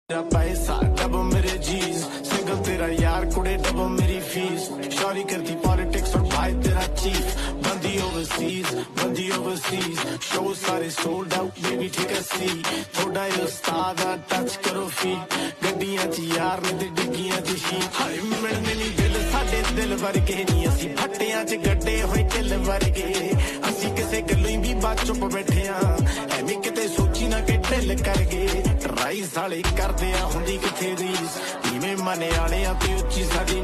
तेरा पैसा डबो मेरे जीज सिंगल तेरा यार कुड़े डबो मेरी फीस शौरी करती पॉलिटिक्स और भाई तेरा चीफ बंदी ओवरसीज शो सारे सोल्ड आउट बेबी ठीक है सी थोड़ा ये उस्ताद टच करो फीट गड्डियां च यार ने ते डिग्गियां च शीट हाय मिलने नहीं दिल साडे दिल वर्गे नहीं असी फट्टियां च गड्डे होए दिल वर्गे असी किसे गल्लों ही भी बात चुप बैठे आ एवें किते सोची ना कि ढिल कर गए राइस वाले करदे आ हुंदी किथे रीस इवें मने वाले आ ते उच्ची साडी